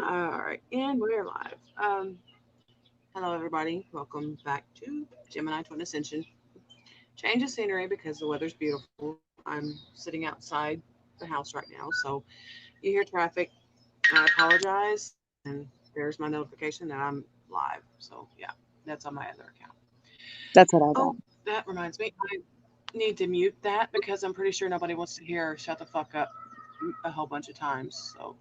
All right, and we're live. Hello, everybody. Welcome back to Gemini Twin Ascension. Change of scenery because the weather's beautiful. I'm sitting outside the house right now, so you hear traffic. I apologize, and there's my notification that I'm live. So yeah, that's on my other account. That's what I Oh, got. that reminds me, I need to mute that because I'm pretty sure nobody wants to hear "shut the fuck up" a whole bunch of times. So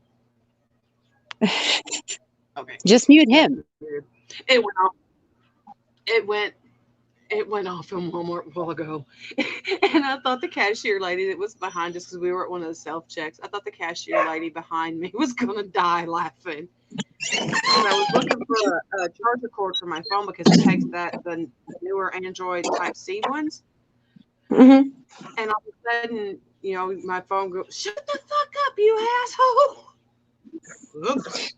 okay, Just mute that's him. weird. It went off. It went It went off in Walmart a while ago. And I thought the cashier lady that was behind us, because we were at one of the self checks, I thought the cashier lady behind me was going to die laughing. Because I was looking for a charger cord for my phone because it takes the newer Android Type C ones. Mm-hmm. And all of a sudden, my phone goes, "Shut the fuck up, you asshole." Oops.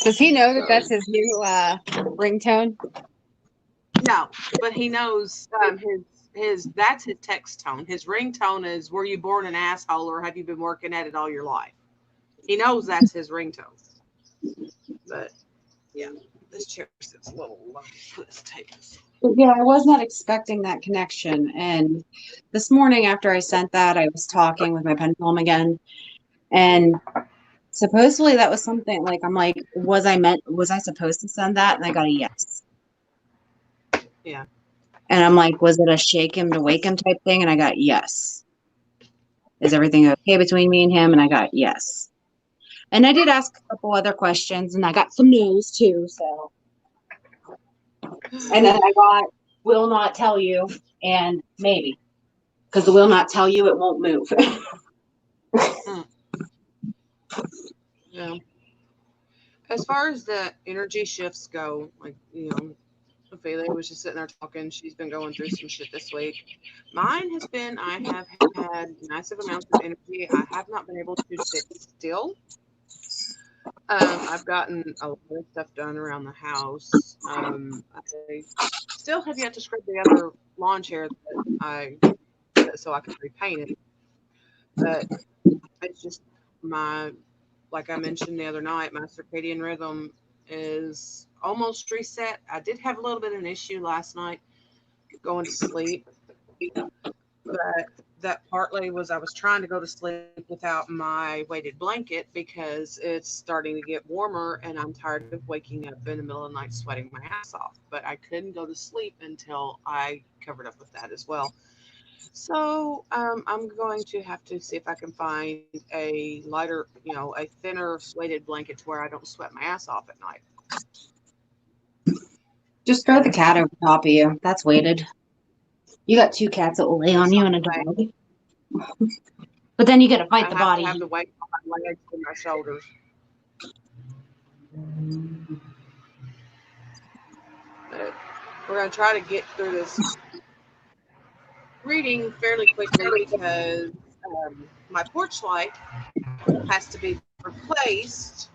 Does he know that So, that's his new ringtone? no, but he knows his that's his text tone. His ringtone is "Were you born an asshole or have you been working at it all your life?" He knows that's his ringtone. But yeah, this chair sits a little low for this table. Yeah, I was not expecting that connection. And this morning, after I sent that, I was talking with my pendulum again. And supposedly that was something like, I'm like, was I supposed to send that? And I got a yes. Yeah. And I'm like, was it a shake him to wake him type thing? And I got yes. Is everything okay between me and him? And I got yes. And I did ask a couple other questions and I got some news too. So, and then I got will not tell you and maybe because the will not tell you it won't move. Mm, yeah. As far as the energy shifts go, like, Ophelia was just sitting there talking. She's been going through some shit this week. Mine has been, I have had massive amounts of energy. I have not been able to sit still. I've gotten a lot of stuff done around the house. I still have yet to scrub the other lawn chair so I can repaint it. But it's just my, like I mentioned the other night, my circadian rhythm is almost reset. I did have a little bit of an issue last night going to sleep, but that partly was I was trying to go to sleep without my weighted blanket because it's starting to get warmer and I'm tired of waking up in the middle of the night sweating my ass off. But I couldn't go to sleep until I covered up with that as well. So I'm going to have to see if I can find a lighter, a thinner weighted blanket to where I don't sweat my ass off at night. Just throw the cat over top of you. That's weighted. You got two cats that will lay That's on not you the and a same. dog. But then you got to I fight the have to body have the heat. weight on my legs and my shoulders. But we're going to try to get through this reading fairly quickly because my porch light has to be replaced.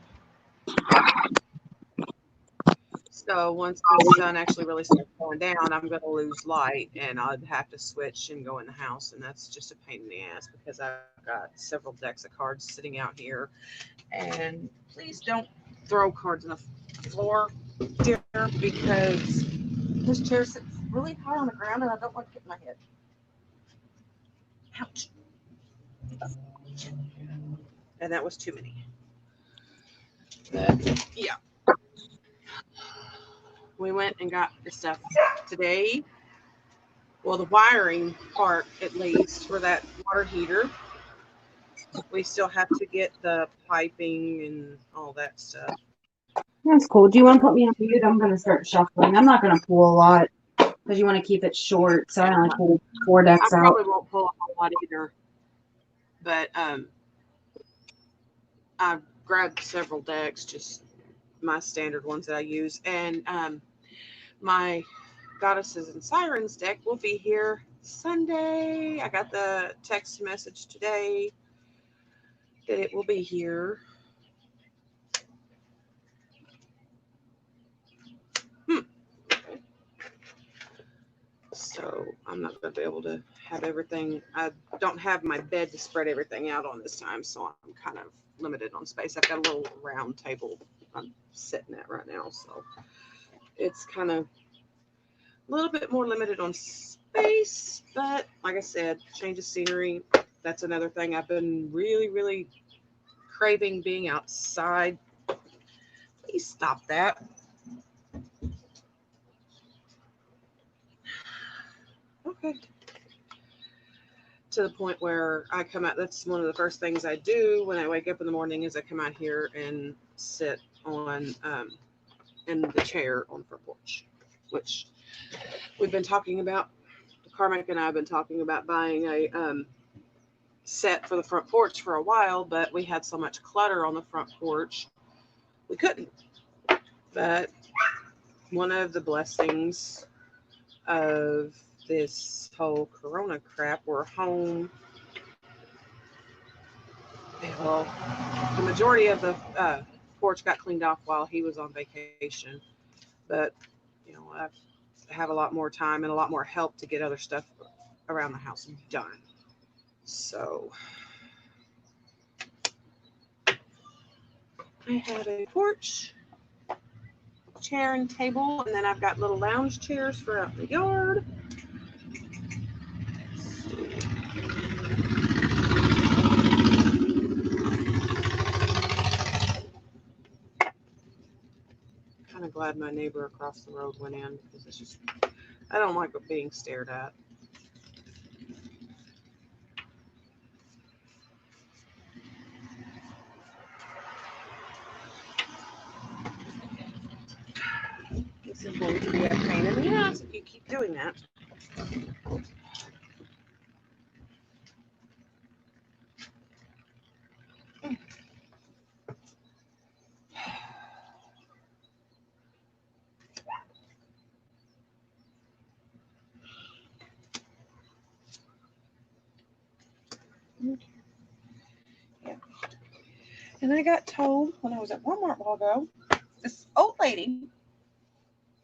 So once the sun actually really starts going down, I'm going to lose light and I'd have to switch and go in the house. And that's just a pain in the ass because I've got several decks of cards sitting out here. And please don't throw cards on the floor, dear, because this chair sits really high on the ground and I don't want to hit my head. Ouch. And that was too many. But yeah, we went and got the stuff today. Well, the wiring part, at least, for that water heater. We still have to get the piping and all that stuff. That's cool. Do you want to put me on mute? I'm going to start shuffling. I'm not going to pull a lot because you want to keep it short. So I only pull four I decks out. probably won't pull a whole lot either, but I grabbed several decks, just my standard ones that I use, and my goddesses and sirens deck will be here Sunday. I got the text message today that it will be here. Hmm. So I'm not going to be able to have everything. I don't have my bed to spread everything out on this time, so I'm kind of limited on space. I've got a little round table I'm sitting at right now, so it's kind of a little bit more limited on space. But like I said, change of scenery. That's another thing I've been really, really craving, being outside. Please stop that. Okay. To the point where I come out, that's one of the first things I do when I wake up in the morning is I come out here and sit on in the chair on the front porch, which we've been talking about. Carmack and I have been talking about buying a set for the front porch for a while, but we had so much clutter on the front porch, we couldn't. But one of the blessings of this whole Corona crap, we're home. Well, the majority of the porch got cleaned off while he was on vacation, but I have a lot more time and a lot more help to get other stuff around the house done. So I have a porch, chair and table, and then I've got little lounge chairs for out in the yard. Kind of glad my neighbor across the road went in because it's just, I don't like being stared at. This is going to be a pain in the ass if you keep doing that. Yeah. And I got told when I was at Walmart a while ago, this old lady,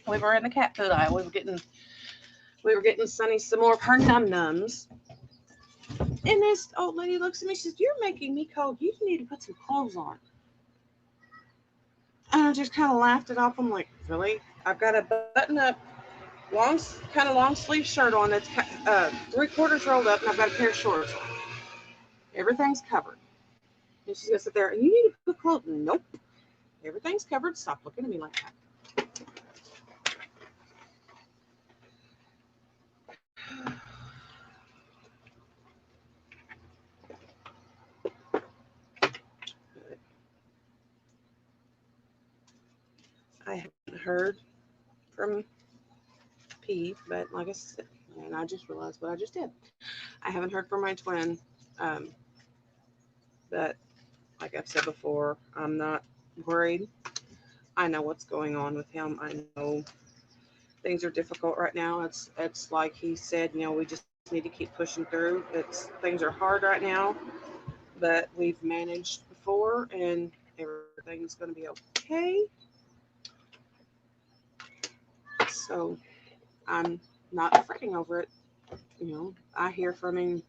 we were in the cat food aisle. We were getting Sunny some more of her num nums. And this old lady looks at me, she says, "You're making me cold. You need to put some clothes on." And I just kind of laughed it off. I'm like, really? I've got a button up, kind of long sleeve shirt on that's 3/4 rolled up, and I've got a pair of shorts on. Everything's covered. And she's gonna sit there, and you need to put clothes. Nope. Everything's covered. Stop looking at me like that. I haven't heard from P, but like I said, and I just realized what I just did. I haven't heard from my twin, but like I've said before, I'm not worried. I know what's going on with him. I know things are difficult right now. It's like he said, we just need to keep pushing through. Things are hard right now, but we've managed before, and everything's going to be okay. So I'm not fretting over it. I hear from him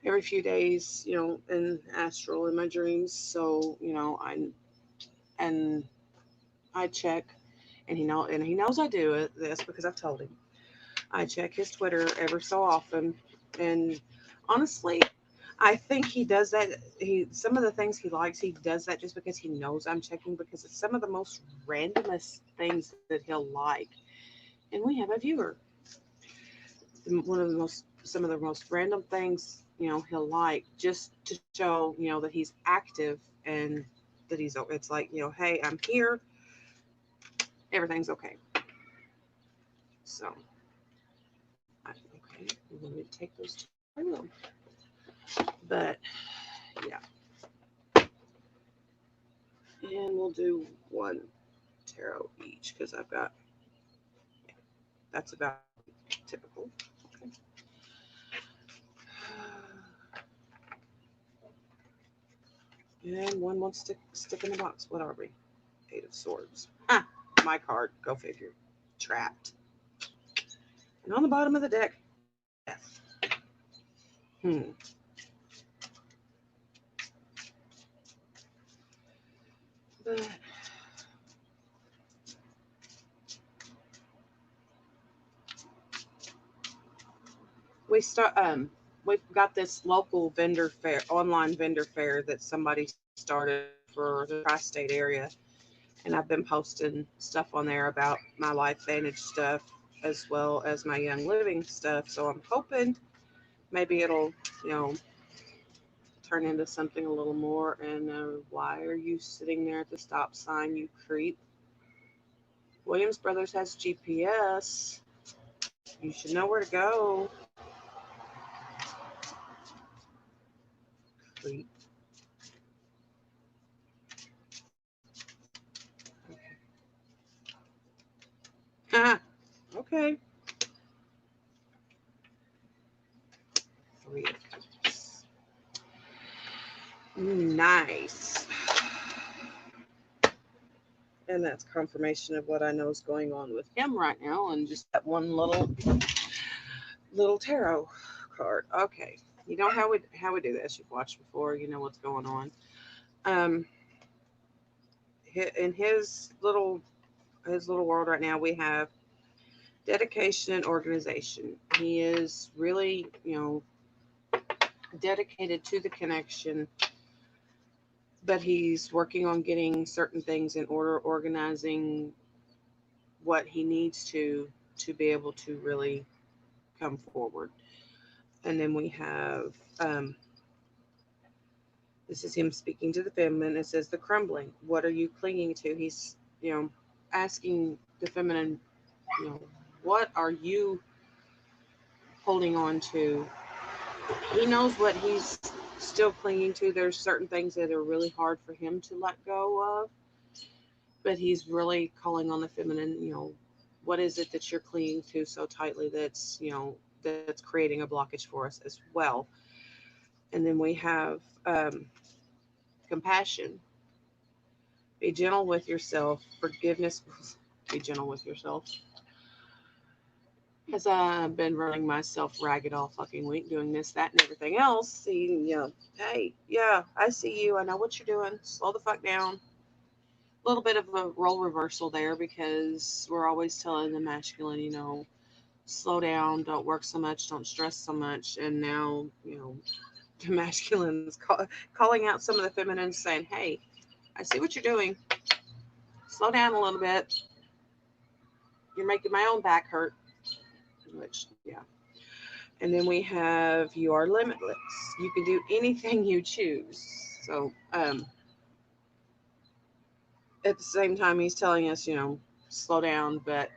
every few days, in astral in my dreams. So, I check, and he knows I do this because I've told him. I check his Twitter ever so often, and honestly, I think he does that. Some of the things he likes, he does that just because he knows I'm checking, because it's some of the most randomest things that he'll like. And we have a viewer. Some of the most random things, he'll like, just to show, that he's active and that it's like, hey, I'm here. Everything's okay. So, okay, I'm going to take those two. I will. But, yeah. And we'll do one tarot each because that's about typical. Okay. And one wants to stick in the box. What are we? 8 of Swords. Ah, my card. Go figure. Trapped. And on the bottom of the deck, Death. Hmm. But we start we've got this local vendor fair, online vendor fair that somebody started for the tri-state area, and I've been posting stuff on there about my Life Vantage stuff as well as my Young Living stuff. So I'm hoping maybe it'll, you know, turn into something a little more. And why are you sitting there at the stop sign, you creep? Williams Brothers has GPS. You should know where to go. Creep. Okay. Okay. Three of Cups. Nice. And that's confirmation of what I know is going on with him right now, and just that one little tarot card. Okay, you know how we do this. You've watched before. You know what's going on. Um, in his little world right now, we have dedication and organization. He is really, dedicated to the connection, but he's working on getting certain things in order, organizing what he needs to be able to really come forward. And then we have this is him speaking to the feminine. It says the crumbling. What are you clinging to? He's asking the feminine, you know, what are you holding on to? He knows what he's still clinging to. There's certain things that are really hard for him to let go of, but he's really calling on the feminine. What is it that you're clinging to so tightly that's creating a blockage for us as well? And then we have compassion. Be gentle with yourself. Forgiveness. Be gentle with yourself. As I've been running myself ragged all fucking week, doing this, that, and everything else. See, hey, yeah, I see you. I know what you're doing. Slow the fuck down. A little bit of a role reversal there because we're always telling the masculine, slow down, don't work so much, don't stress so much. And now, the masculines calling out some of the feminines saying, hey, I see what you're doing. Slow down a little bit. You're making my own back hurt. Which, yeah. And then we have you are limitless. You can do anything you choose. So, at the same time, he's telling us, slow down, but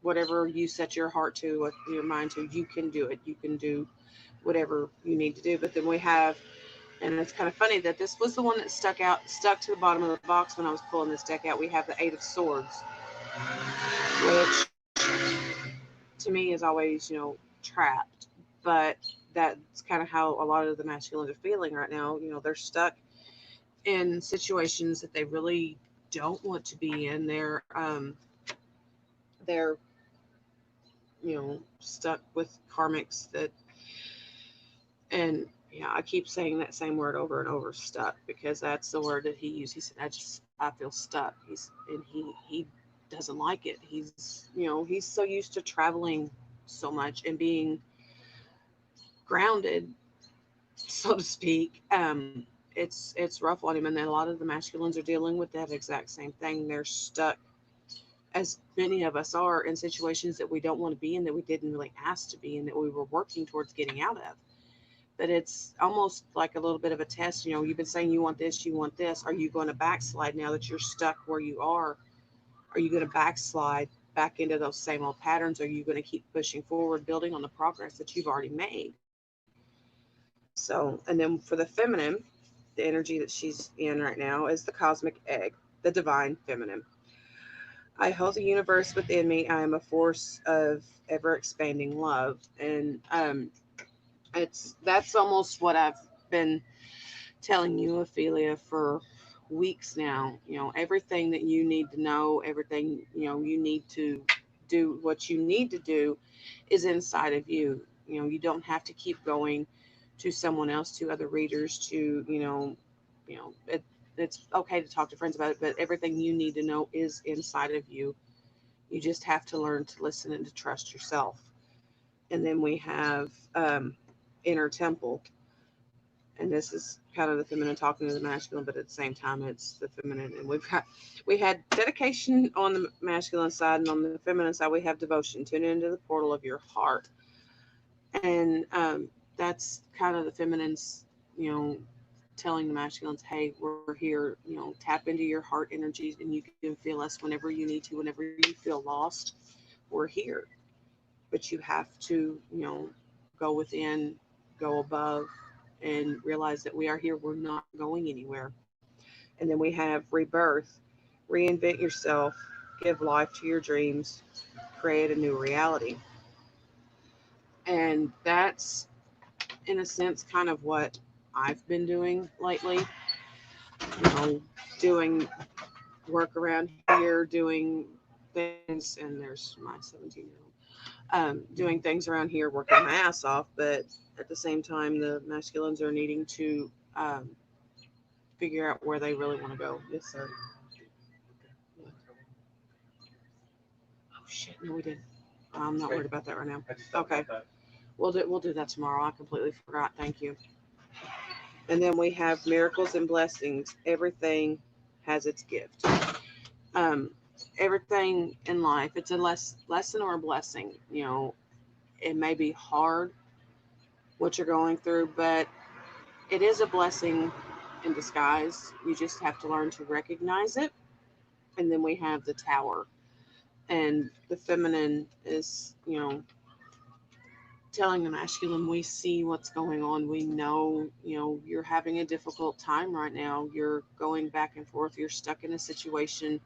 whatever you set your heart to, what your mind to, you can do it. You can do whatever you need to do. But then we have, and it's kind of funny that this was the one that stuck to the bottom of the box when I was pulling this deck out. We have the Eight of Swords, which to me is always, trapped. But that's kind of how a lot of the masculines are feeling right now. They're stuck in situations that they really don't want to be in. They're stuck with karmics that, and yeah, I keep saying that same word over and over, stuck, because that's the word that he used. He said, I feel stuck. He doesn't like it. He's so used to traveling so much and being grounded, so to speak. It's rough on him, and then a lot of the masculines are dealing with that exact same thing. They're stuck, as many of us are, in situations that we don't want to be in, that we didn't really ask to be in, that we were working towards getting out of. But it's almost like a little bit of a test. You've been saying you want this, you want this. Are you going to backslide now that you're stuck where you are? Are you going to backslide back into those same old patterns? Or are you going to keep pushing forward, building on the progress that you've already made? So, and then for the feminine, the energy that she's in right now is the cosmic egg, the divine feminine. I hold the universe within me. I am a force of ever expanding love. And that's almost what I've been telling you, Ophelia, for weeks now. Everything that you need to know, everything, you need to do, what you need to do is inside of you. You know, you don't have to keep going to someone else, to other readers, to, it's okay to talk to friends about it, but everything you need to know is inside of you. You just have to learn to listen and to trust yourself. And then we have inner temple, and this is kind of the feminine talking to the masculine, but at the same time it's the feminine. And we had dedication on the masculine side, and on the feminine side we have devotion. Tune into the portal of your heart. And that's kind of the feminine's, you know, telling the masculines, hey, we're here, tap into your heart energies, and you can feel us whenever you need to, whenever you feel lost. We're here. But you have to, go within, go above, and realize that we are here. We're not going anywhere. And then we have rebirth, reinvent yourself, give life to your dreams, create a new reality. And that's, in a sense, kind of what I've been doing lately. Doing work around here, doing things, and there's my 17-year-old, doing things around here, working my ass off. But at the same time, the masculines are needing to figure out where they really want to go. Yes, sir. Oh shit! No, we didn't. I'm not worried about that right now. Okay, we'll do that tomorrow. I completely forgot. Thank you. And then we have miracles and blessings. Everything has its gift. Um, Everything in life, it's a lesson or a blessing. It may be hard what you're going through, but it is a blessing in disguise. You just have to learn to recognize it. And then we have the tower, and the feminine is, telling the masculine, we see what's going on. We know, you're having a difficult time right now. You're going back and forth. You're stuck in a situation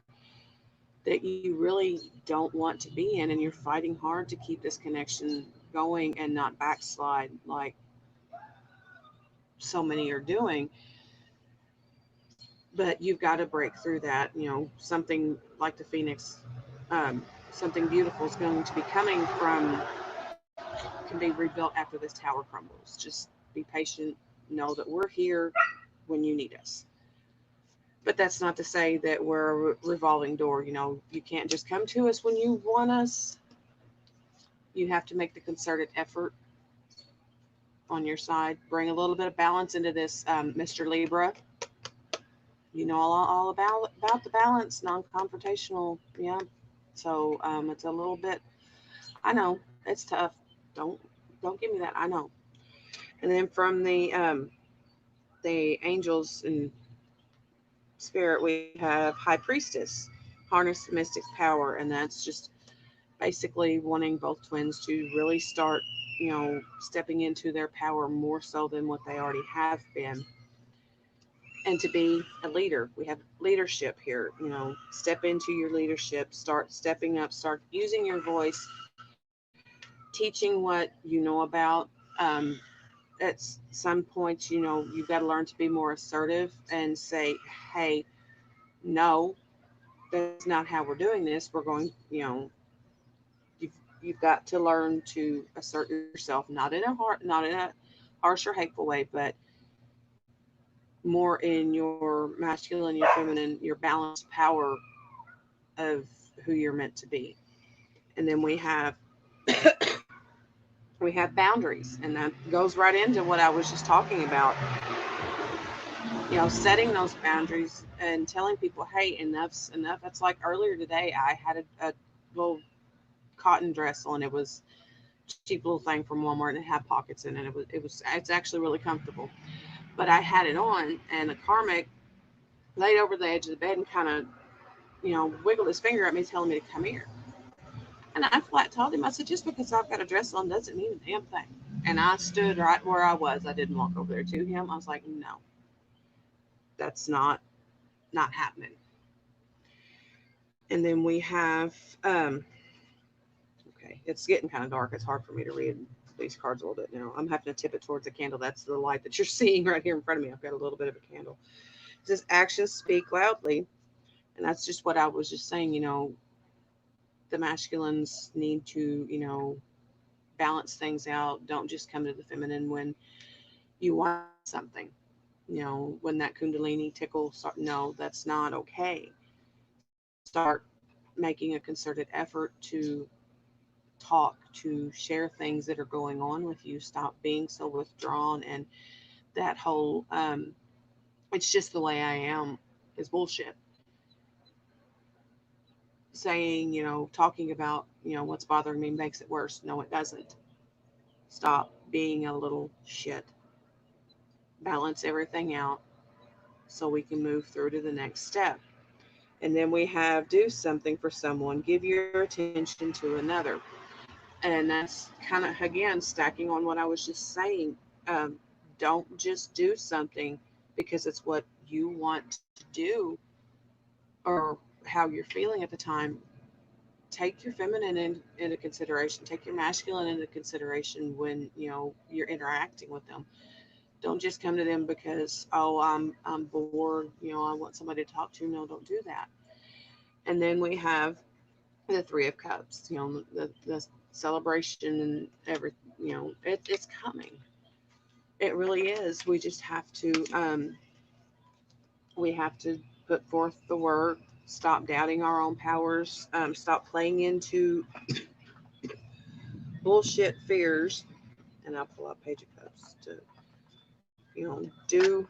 that you really don't want to be in, and you're fighting hard to keep this connection going and not backslide like so many are doing. But you've got to break through that. Something like the phoenix, something beautiful is going to be coming from, can be rebuilt after this tower crumbles. Just be patient. Know that we're here when you need us. But that's not to say that we're a revolving door. You can't just come to us when you want us. You have to make the concerted effort on your side. Bring a little bit of balance into this, Mr. Libra. You know all about the balance, non-confrontational. Yeah. So it's a little bit. I know it's tough. Don't don't give me that. I know. And then from the angels and spirit, we have High Priestess, harness the mystic's power, and that's just basically wanting both twins to really start, stepping into their power more so than what they already have been, and to be a leader. We have leadership here. Step into your leadership, start stepping up, start using your voice, teaching what you know about. At some points, you've got to learn to be more assertive and say, hey, no, that's not how we're doing this. We're going, you've got to learn to assert yourself, not in a harsh or hateful way, but more in your masculine, your feminine, your balanced power of who you're meant to be. And then we have boundaries, and that goes right into what I was just talking about. Setting those boundaries and telling people, hey, enough's enough. It's like earlier today, I had a little cotton dress on. It was a cheap little thing from Walmart, and it had pockets in it. It's actually really comfortable. But I had it on, and the karmic laid over the edge of the bed and kind of, wiggled his finger at me, telling me to come here. And I flat told him, I said, just because I've got a dress on doesn't mean a damn thing. And I stood right where I was. I didn't walk over there to him. I was like, no, that's not happening. And then we have, okay, it's getting kind of dark. It's hard for me to read these cards a little bit now. I'm having to tip it towards the candle. That's the light that you're seeing right here in front of me. I've got a little bit of a candle. It says, actions speak loudly. And that's just what I was just saying. The masculines need to, balance things out. Don't just come to the feminine when you want something. You know, when that kundalini tickle, no, that's not okay. Start making a concerted effort to talk, to share things that are going on with you. Stop being so withdrawn, and that whole it's just the way I am is bullshit. Saying, talking about, what's bothering me makes it worse. No, it doesn't. Stop being a little shit. Balance everything out so we can move through to the next step. And then we have do something for someone, give your attention to another. And that's kind of, again, stacking on what I was just saying. Um, don't just do something because it's what you want to do or how you're feeling at the time. Take your feminine into consideration. Take your masculine into consideration when you're interacting with them. Don't just come to them because, oh, I'm bored. I want somebody to talk to. No, don't do that. And then we have the Three of Cups. The celebration and every. It's coming. It really is. We have to put forth the work. Stop doubting our own powers. Stop playing into bullshit fears. And I'll pull out Page of Cups to do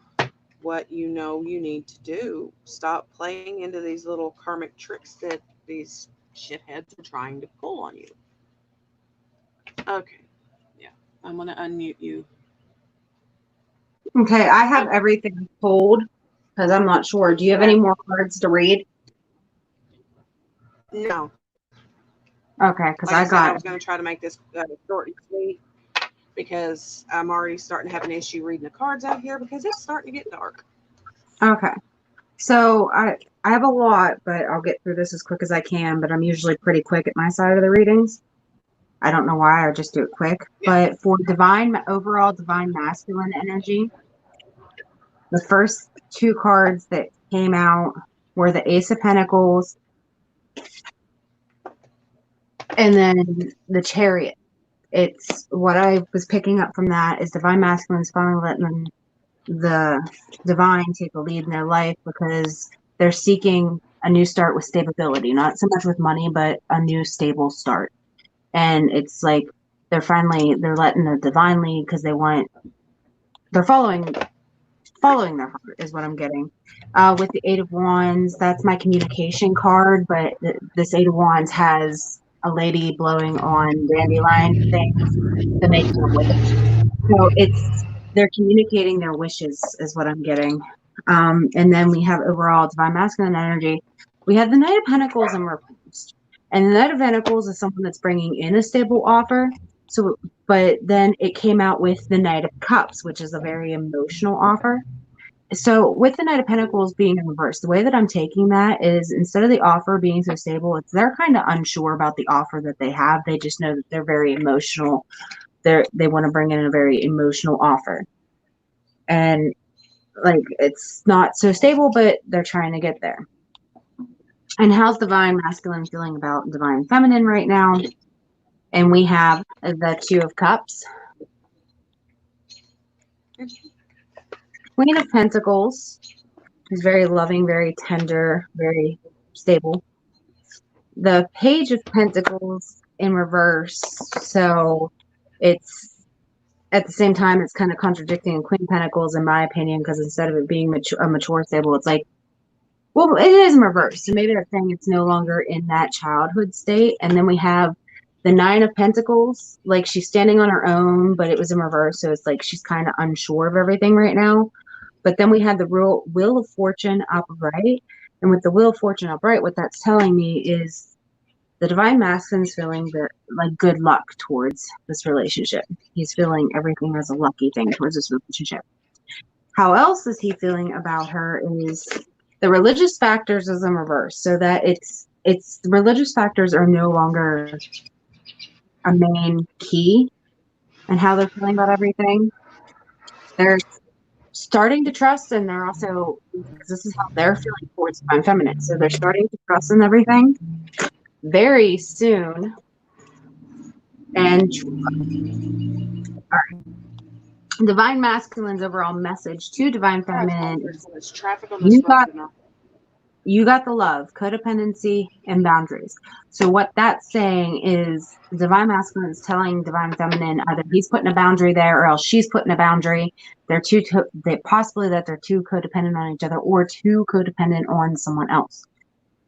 what you need to do. Stop playing into these little karmic tricks that these shitheads are trying to pull on you. Okay. Yeah. I'm going to unmute you. Okay, I have everything pulled because I'm not sure. Do you have any more cards to read? No. Okay, because Like I was going to try to make this short and sweet because I'm already starting to have an issue reading the cards out here because it's starting to get dark. Okay. So I have a lot, but I'll get through this as quick as I can, but I'm usually pretty quick at my side of the readings. I don't know why, I just do it quick. Yeah. But for overall divine masculine energy, the first two cards that came out were the Ace of Pentacles and then the Chariot. It's what I was picking up from that is divine masculines finally letting the divine take the lead in their life because they're seeking a new start with stability, not so much with money, but a new stable start. And it's like they're letting the divine lead because they're following their heart is what I'm getting. With the Eight of Wands, that's my communication card, but this Eight of Wands has a lady blowing on dandelion things to make them with it. So they're communicating their wishes is what I'm getting. And then we have overall divine masculine energy. We have the Knight of Pentacles in reverse. And the Knight of Pentacles is someone that's bringing in a stable offer. So, but then it came out with the Knight of Cups, which is a very emotional offer. So with the Knight of Pentacles being in reverse, the way that I'm taking that is instead of the offer being so stable, they're kind of unsure about the offer that they have. They just know that they're very emotional. They want to bring in a very emotional offer. And like it's not so stable, but they're trying to get there. And how's divine masculine feeling about divine feminine right now? And we have the Two of Cups. Queen of Pentacles is very loving, very tender, very stable. The Page of Pentacles in reverse. So it's at the same time, it's kind of contradicting Queen of Pentacles, in my opinion, because instead of it being a mature stable, it's like, well, it is in reverse. So maybe that's saying it's no longer in that childhood state. And then we have the Nine of Pentacles, like she's standing on her own, but it was in reverse. So it's like she's kind of unsure of everything right now. But then we have the Wheel of Fortune upright. And with the Wheel of Fortune upright, what that's telling me is the divine masculine is feeling like good luck towards this relationship. He's feeling everything as a lucky thing towards this relationship. How else is he feeling about her is the religious factors is in reverse. So that it's the religious factors are no longer a main key in how they're feeling about everything. They're starting to trust, and they're also, because this is how they're feeling towards divine feminine. So they're starting to trust in everything. Very soon, And Divine Masculine's overall message to Divine Feminine is There's traffic on this road tonight. you got the love, codependency, and boundaries. So what that's saying is Divine Masculine is telling Divine Feminine either he's putting a boundary there or else she's putting a boundary. They're possibly that they're too codependent on each other or too codependent on someone else.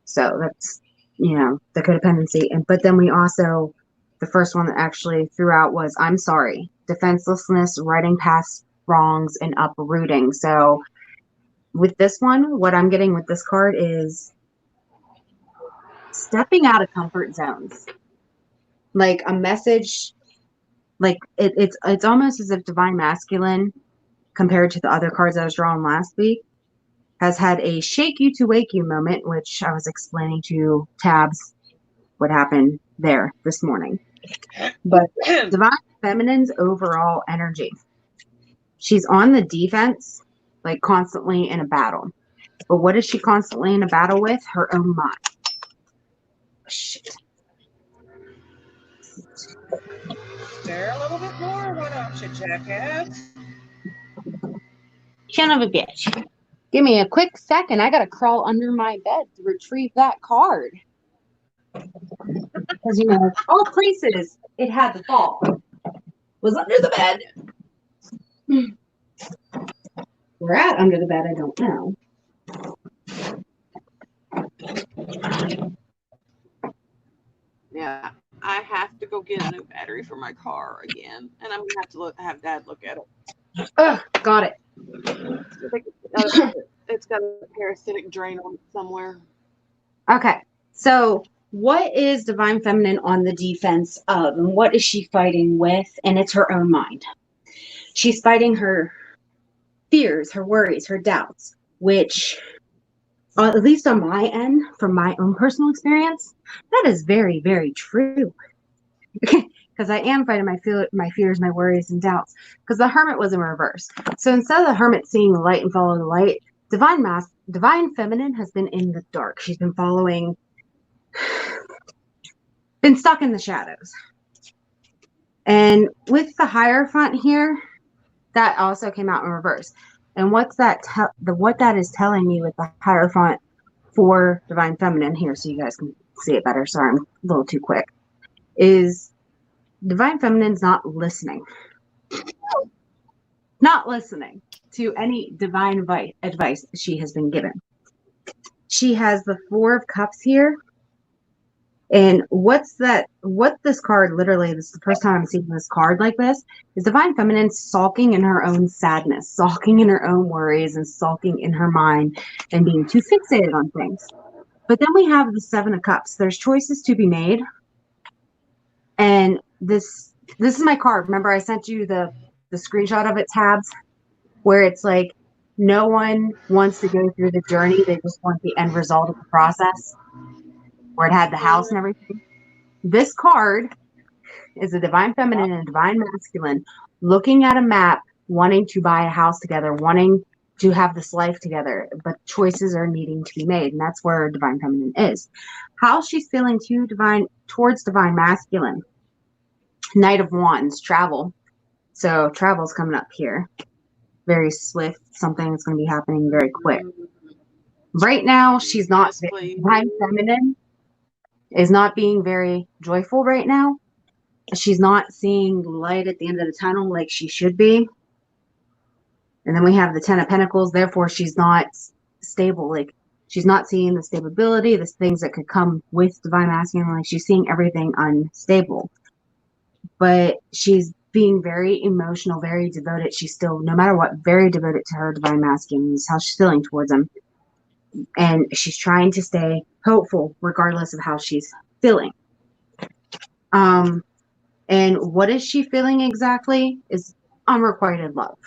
So that's, the codependency. But then we also, the first one that actually threw out was I'm sorry, defenselessness, writing past wrongs, and uprooting. So with this one, what I'm getting with this card is stepping out of comfort zones. Like a message, like it's almost as if Divine Masculine, compared to the other cards I was drawing last week, has had a shake you to wake you moment, which I was explaining to Tabs what happened there this morning. But Divine Feminine's overall energy, she's on the defense, like constantly in a battle. But what is she constantly in a battle with? Her own mind. Shit. Stare a little bit more. Why don't you, jackass? Son of a bitch. Give me a quick second. I gotta crawl under my bed to retrieve that card. Because, all places it had to fall was under the bed. We're at under the bed, I don't know. Yeah, I have to go get a new battery for my car again, and I'm gonna have to have Dad look at it. Got it. It's got a parasitic drain on it somewhere. Okay, so what is Divine Feminine on the defense of, and what is she fighting with? And it's her own mind. She's fighting her fears, her worries, her doubts, which, at least on my end, from my own personal experience, that is very, very true. Because I am fighting my fears, my worries, and doubts. Because the Hermit was in reverse. So instead of the Hermit seeing the light and follow the light, Divine Feminine has been in the dark. She's been been stuck in the shadows. And with the Hierophant here, that also came out in reverse. And what that is telling me with the Hierophant for Divine Feminine here, so you guys can see it better. Sorry, I'm a little too quick. Is Divine Feminine's not listening. Not listening to any divine advice she has been given. She has the Four of Cups here. And what this card, literally, this is the first time I'm seeing this card like this, is Divine Feminine sulking in her own sadness, sulking in her own worries, and sulking in her mind, and being too fixated on things. But then we have the Seven of Cups. There's choices to be made. And this is my card. Remember, I sent you the screenshot of it, Tabs, where it's like no one wants to go through the journey. They just want the end result of the process, where it had the house and everything. This card is a Divine Feminine and a Divine Masculine looking at a map, wanting to buy a house together, wanting to have this life together, but choices are needing to be made. And that's where Divine Feminine is. How she's feeling towards Divine Masculine. Knight of Wands, travel. So travel's coming up here. Very swift. Something that's going to be happening very quick. Right now, she's not. Divine Feminine is not being very joyful right now. She's not seeing light at the end of the tunnel like she should be. And then we have the Ten of Pentacles. Therefore, she's not stable. Like, she's not seeing the stability, the things that could come with Divine Masculine. Like, she's seeing everything unstable. But she's being very emotional, very devoted. She's still, no matter what, very devoted to her Divine Masculine. Is how she's feeling towards him. And she's trying to stay hopeful regardless of how she's feeling. And what is she feeling exactly is unrequited love.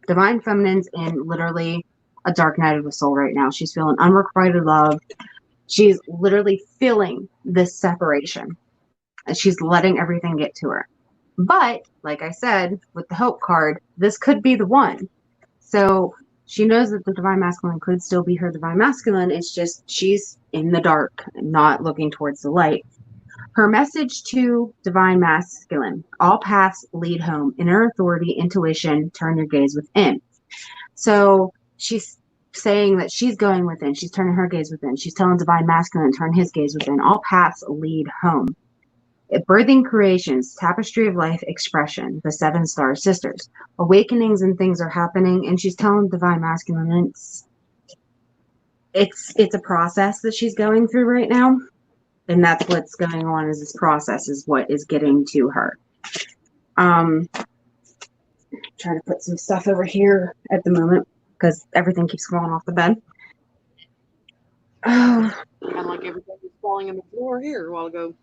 Divine Feminine's in literally a dark night of the soul right now. She's feeling unrequited love. She's literally feeling this separation. And she's letting everything get to her. But, like I said, with the Hope card, this could be the one. So she knows that the Divine Masculine could still be her Divine Masculine. It's just she's in the dark, not looking towards the light. Her message to divine masculine: all paths lead home. Inner authority, intuition, turn your gaze within. So she's saying that she's going within. She's turning her gaze within. She's telling divine masculine, turn his gaze within. All paths lead home. Birthing creations, tapestry of life expression, the 7 star sisters. Awakenings and things are happening, and she's telling divine masculine it's a process that she's going through right now. And that's what's going on, is this process is what is getting to her. Trying to put some stuff over here at the moment because everything keeps falling off the bed. Kind of like everything was falling on the floor here a while ago.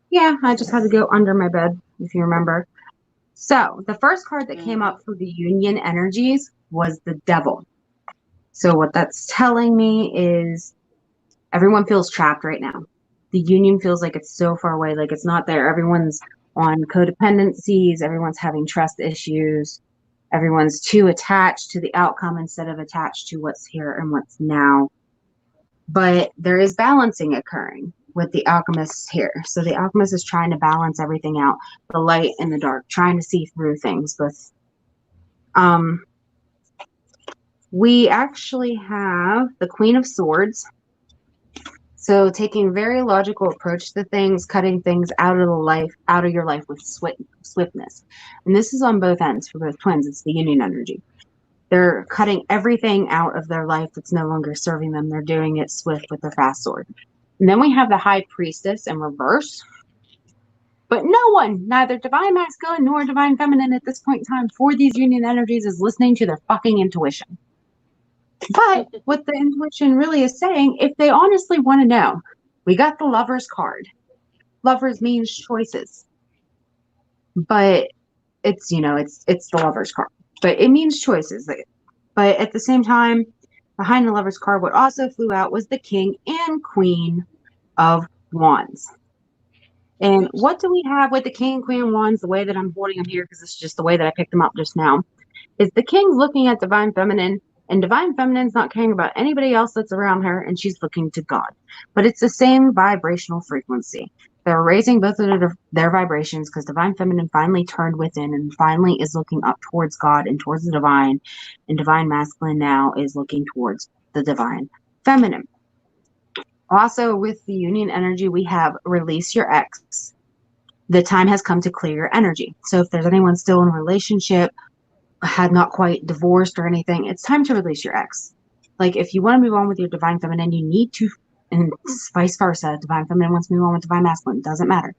Yeah, I just had to go under my bed, if you remember. So the first card that came up for the union energies was the Devil. So what that's telling me is everyone feels trapped right now. The union feels like it's so far away, like it's not there. Everyone's on codependencies. Everyone's having trust issues. Everyone's too attached to the outcome instead of attached to what's here and what's now. But there is balancing occurring with the alchemists here. So the alchemist is trying to balance everything out, the light and the dark, trying to see through things. But we actually have the Queen of Swords. So taking very logical approach to things, cutting things out of your life with swiftness. And this is on both ends for both twins. It's the union energy. They're cutting everything out of their life that's no longer serving them. They're doing it swift with their fast sword. And then we have the High Priestess in reverse. But no one, neither divine masculine nor divine feminine at this point in time for these union energies, is listening to their fucking intuition. But what the intuition really is saying, if they honestly want to know, we got the Lover's card. Lovers means choices. But it's, it's the Lover's card. But it means choices. But at the same time, behind the Lover's card, what also flew out was the King and Queen of Wands. And what do we have with the King and Queen of Wands, the way that I'm holding them here, because it's just the way that I picked them up just now, is the King's looking at divine feminine, and divine feminine's not caring about anybody else that's around her, and she's looking to God. But it's the same vibrational frequency. They're raising both of their vibrations because divine feminine finally turned within and finally is looking up towards God and towards the divine, and divine masculine now is looking towards the divine feminine. Also, with the union energy, we have release your ex. The time has come to clear your energy. So if there's anyone still in a relationship, had not quite divorced or anything, it's time to release your ex. Like, if you want to move on with your divine feminine, you need to, and vice versa, divine feminine wants to move on with divine masculine, doesn't matter.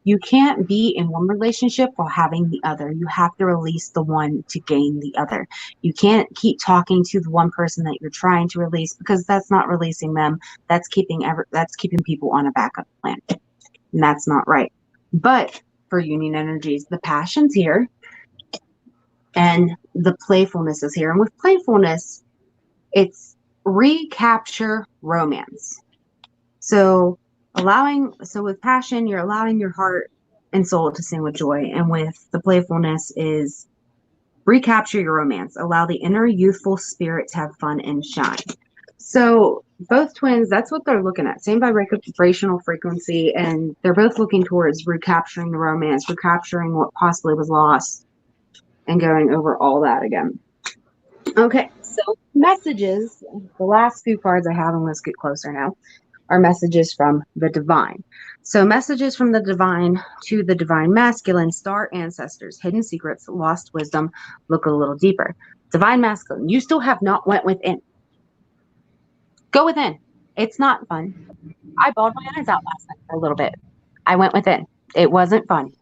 You can't be in one relationship while having the other. You have to release the one to gain the other. You can't keep talking to the one person that you're trying to release, because that's not releasing them. That's keeping people on a backup plan. And that's not right. But for union energies, the passion's here and the playfulness is here. And with playfulness, it's recapture romance. So with passion, you're allowing your heart and soul to sing with joy. And with the playfulness is recapture your romance. Allow the inner youthful spirit to have fun and shine. So both twins, that's what they're looking at. Same vibrational frequency. And they're both looking towards recapturing the romance, recapturing what possibly was lost, and going over all that again. Okay, so messages. The last few cards I have, and let's get closer now, are messages from the divine. So messages from the divine to the divine masculine: star ancestors, hidden secrets, lost wisdom, look a little deeper. Divine masculine, you still have not went within. Go within. It's not fun. I bawled my eyes out last night for a little bit. I went within. It wasn't fun,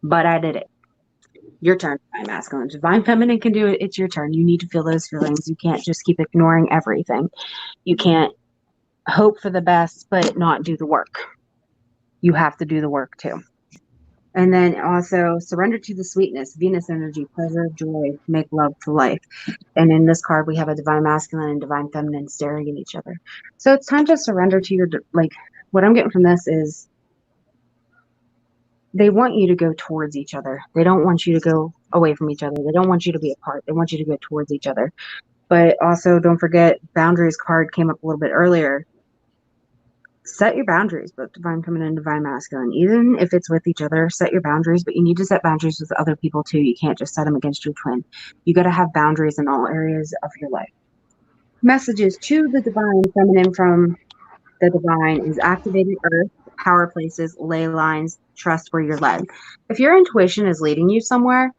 but I did it. Your turn, divine masculine. Divine feminine can do it. It's your turn. You need to feel those feelings. You can't just keep ignoring everything. You can't hope for the best, but not do the work. You have to do the work too. And then also surrender to the sweetness, Venus energy, pleasure, joy, make love to life. And in this card, we have a divine masculine and divine feminine staring at each other. So it's time to surrender to your, what I'm getting from this is they want you to go towards each other. They don't want you to go away from each other. They don't want you to be apart. They want you to go towards each other. But also don't forget, boundaries card came up a little bit earlier. set your boundaries, both divine feminine and divine masculine. Even if it's with each other, set your boundaries, but you need to set boundaries with other people too. You can't just set them against your twin. You got to have boundaries in all areas of your life. Messages to the divine feminine from the divine is activated earth, power places, ley lines, trust where you're led. If your intuition is leading you somewhere,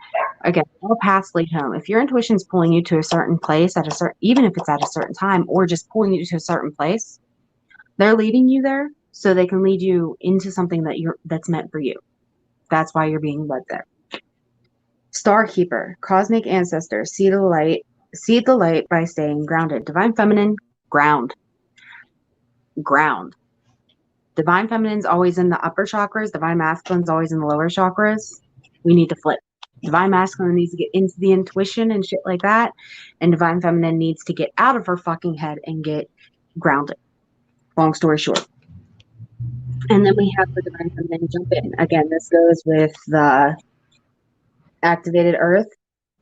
again, all paths lead home. If your intuition is pulling you to a certain place at a certain, even if it's at a certain time, or just pulling you to a certain place, they're leading you there so they can lead you into something that's meant for you. That's why you're being led there. Star Keeper, cosmic ancestor, see the light by staying grounded. Divine feminine, ground. Divine feminine's always in the upper chakras. Divine masculine's always in the lower chakras. We need to flip. Divine masculine needs to get into the intuition and shit like that. And divine feminine needs to get out of her fucking head and get grounded. Long story short. And then we have the divine feminine jump in. Again, this goes with the activated earth,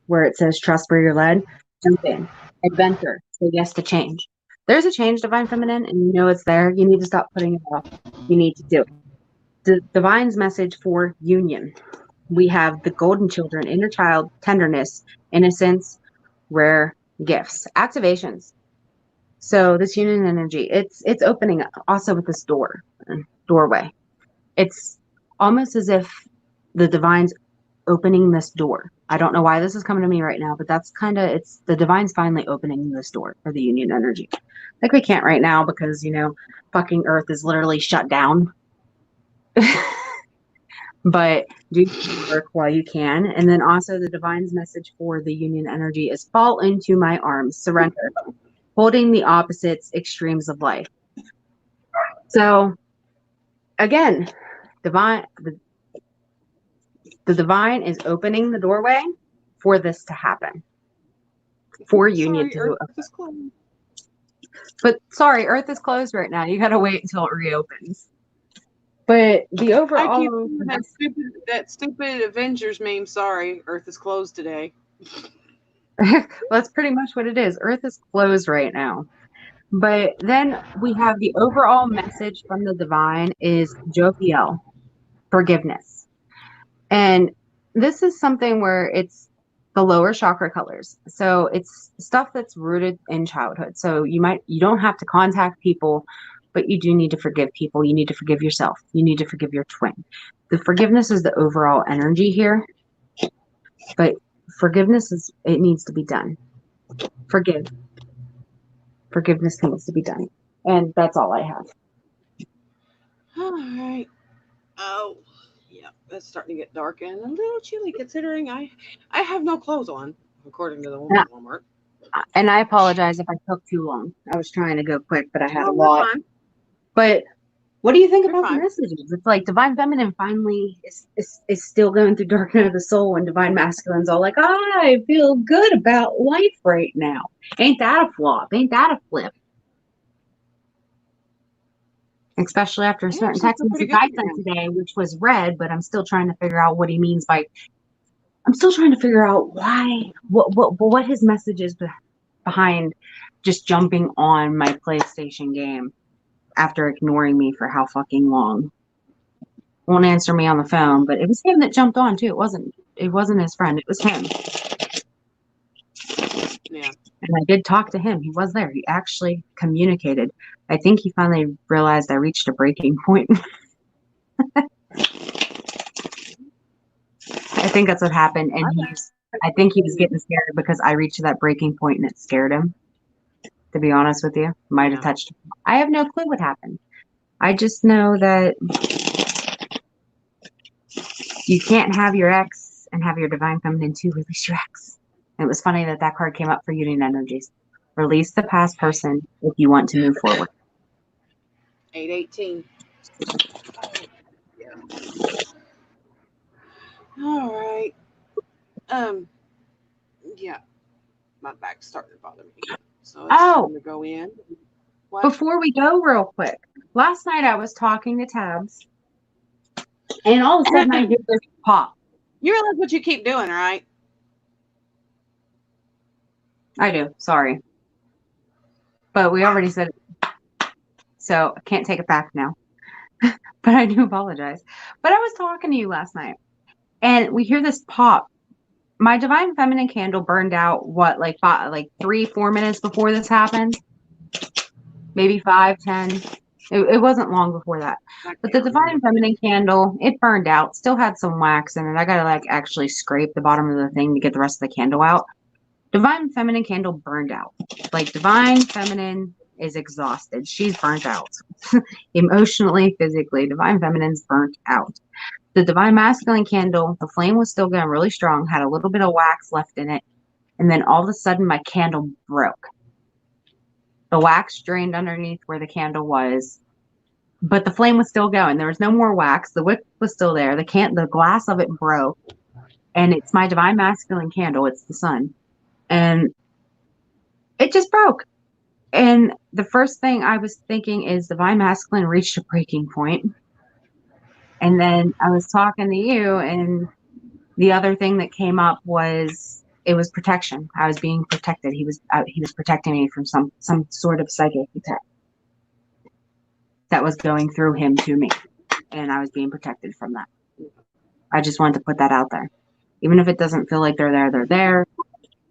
where it says trust where you're led. Jump in. Adventure. Say yes to change. There's a change, divine feminine, and you know it's there. You need to stop putting it off. You need to do it. The divine's message for union. We have the golden children, inner child, tenderness, innocence, rare gifts, activations. So this union energy, it's opening up also with this doorway. It's almost as if the divine's opening this door. I don't know why this is coming to me right now, but that's kind of, it's the divine's finally opening this door for the union energy. Like we can't right now because, you know, fucking earth is literally shut down. But do work while you can. And then also the divine's message for the union energy is fall into my arms, surrender, holding the opposites extremes of life. So again, the divine is opening the doorway for this to happen. For union to Earth is closed. But sorry, Earth is closed right now. You gotta wait until it reopens. But the overall, I keep that stupid Avengers meme. Sorry, Earth is closed today. That's pretty much what it is. Earth is closed right now. But then we have the overall message from the divine is Jophiel, forgiveness. And this is something where it's the lower chakra colors. So it's stuff that's rooted in childhood. So you don't have to contact people, but you do need to forgive people. You need to forgive yourself. You need to forgive your twin. The forgiveness is the overall energy here. But forgiveness it needs to be done. Forgive. Forgiveness needs to be done. And that's all I have. All right. Oh, yeah. It's starting to get dark and a little chilly considering I have no clothes on, according to the woman at Walmart. And I apologize if I took too long. I was trying to go quick, but I had a lot. Fine. But what do you think You're about fine. the messages? It's like divine feminine finally is still going through dark night of the soul, and divine masculine's all like, I feel good about life right now. Ain't that a flop? Ain't that a flip? Especially after a certain text message I sent today, which was red, but I'm still trying to figure out what he means by. I'm still trying to figure out why, what his message is behind just jumping on my PlayStation game after ignoring me for how fucking long. Won't answer me on the phone, but it was him that jumped on too. It wasn't his friend. It was him. Yeah. And I did talk to him. He was there. He actually communicated. I think he finally realized I reached a breaking point. I think that's what happened. And I think he was getting scared because I reached that breaking point and it scared him. To be honest with you, might have touched him. I have no clue what happened. I just know that you can't have your ex and have your divine feminine too. Release your ex. And it was funny that card came up for union energies. Release the past person if you want to move forward. 818. Yeah. All right. Yeah. My back's starting to bother me. So it's time to go in. What? Before we go real quick, last night I was talking to Tabs, and all of a sudden I hear this pop. You realize what you keep doing, right? I do. Sorry. But we already said it. So I can't take it back now. But I do apologize. But I was talking to you last night and we hear this pop. My Divine Feminine candle burned out what, like 3-4 minutes before this happened? Maybe 5, 10. It wasn't long before that. But the Divine Feminine candle, it burned out. Still had some wax in it. I gotta like actually scrape the bottom of the thing to get the rest of the candle out. Divine Feminine candle burned out. Like Divine Feminine is exhausted. She's burnt out. Emotionally, physically. Divine Feminine's burnt out. The Divine Masculine candle, the flame was still going really strong, had a little bit of wax left in it. And then all of a sudden my candle broke. The wax drained underneath where the candle was, but the flame was still going. There was no more wax. The wick was still there. The glass of it broke. And it's my Divine Masculine candle. It's the sun. And it just broke. And the first thing I was thinking is Divine Masculine reached a breaking point. And then I was talking to you, and the other thing that came up was it was protection. I was being protected. He was protecting me from some sort of psychic attack that was going through him to me, and I was being protected from that. I just wanted to put that out there, even if it doesn't feel like they're there. They're there,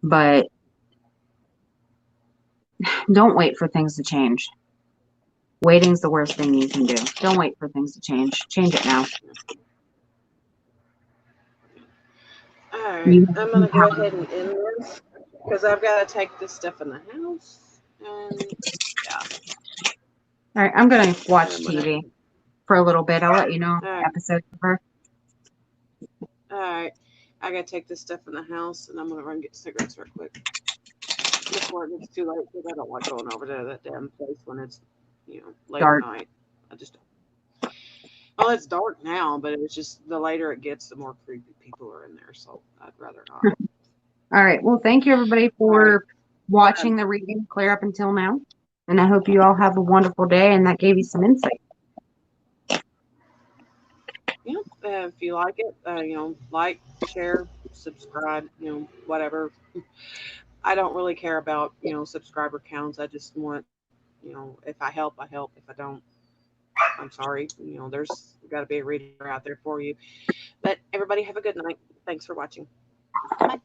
but don't wait for things to change. Waiting's the worst thing you can do. Don't wait for things to change. Change it now. All right, I'm gonna go ahead and end this because I've got to take this stuff in the house. And yeah. All right, I'm gonna watch TV for a little bit. I'll let you know episode of her. All right, I gotta take this stuff in the house, and I'm gonna run and get cigarettes real quick before it gets too late because I don't like going over to that damn place when it's late at night. I just don't. Well, it's dark now, but it's just the later it gets, the more creepy people are in there. So I'd rather not. All right. Well, thank you everybody for watching the reading clear up until now, and I hope you all have a wonderful day. And that gave you some insight. Yeah, if you like it, like, share, subscribe, whatever. I don't really care about subscriber counts. I just want if I help, I help. If I don't, I'm sorry. There's got to be a reader out there for you. But everybody have a good night. Thanks for watching. Bye.